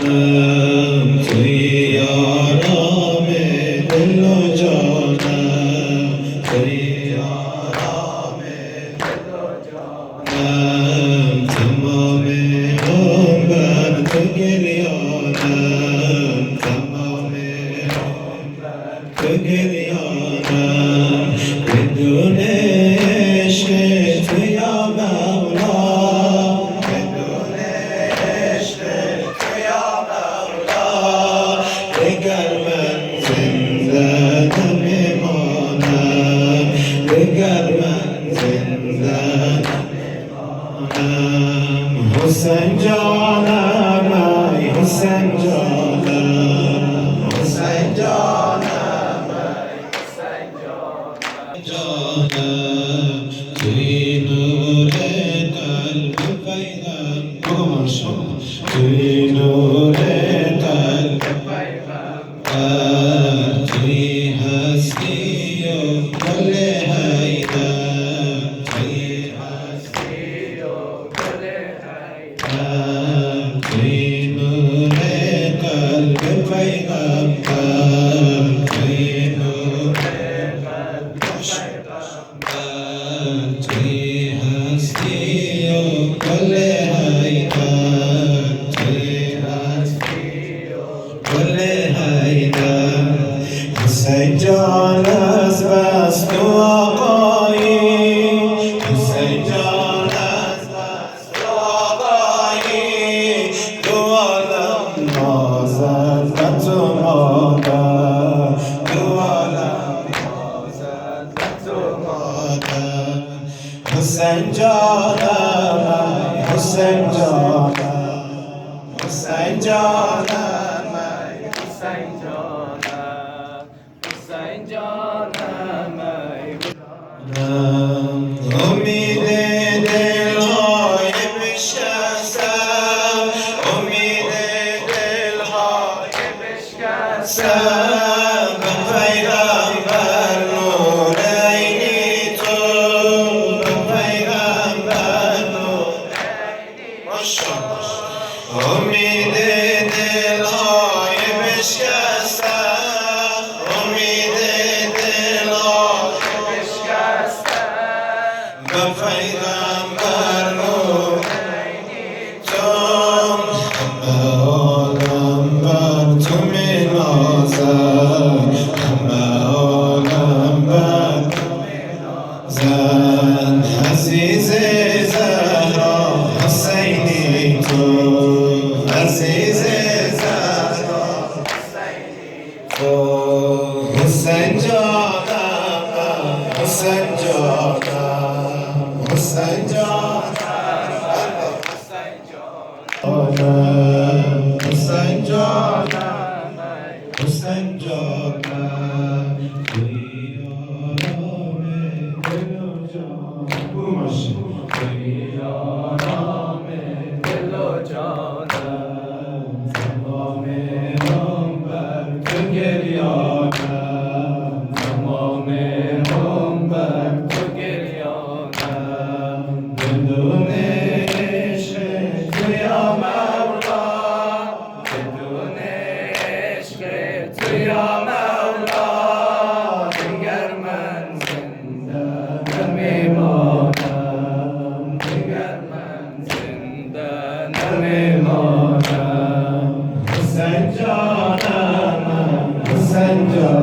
توی یارام دل و جانم، توی یارام دل و جانم، تمام عمرم تو گریانم، تمام عمرم تو گریانم، بدون عشق تو یا مولا، بدون عشق تو یا مولا، دگر من زنده نمیمانم، دگر من زنده نمیمانم. حسین جانم ای حسین جانم، حسین جانم ای حسین جانم، توی نور قلب پیغمبر، توی نور قلب پیغمبر، توی هستی و گل حیدر، توی هستی و گل حیدر، توی نور قلب پیغمبر، توی نور قلب پیغمبر، توی هستی و گل حیدر، توی هستی و گل حیدر. حسین جان از بس تو آقایی، حسین جان از بس تو آقایی، دو عالم نازد و تو مادر، دو عالم نازد و تو مادر. حسین جانم ای حسین جانم، حسین جانم ای حسین جانم، حسین جانم ای جانم. امید دلهای بشکستم، امید دلهای بشکستم، به پیغمبر نور عینی تو، به پیغمبر نور عینی ماشاءالله. امید دلهای بشکستم، امید دلهای بشکستم، به پیغمبر نور عینی تو، همه عالم بر تو می‌نازند، همه عالم بر تو می‌نازند. عزیز زهرا حسینی تو، عزیز زهرا حسینی تو. حسین جانم حسین جانم، حسین جانم حسین جانم، حسین جانم حسین جانم، توی یارام دل و جانم، توی یارام دل و جانم، تمام عمر تو گریانم، تمام عمر تو گریانم، بدون عشق تو یا مولا، بدون عشق تو یا مولا، دیگر من زنده نمیمانم، دیگر من زنده نمیمانم. حسین جانم حسین جانم.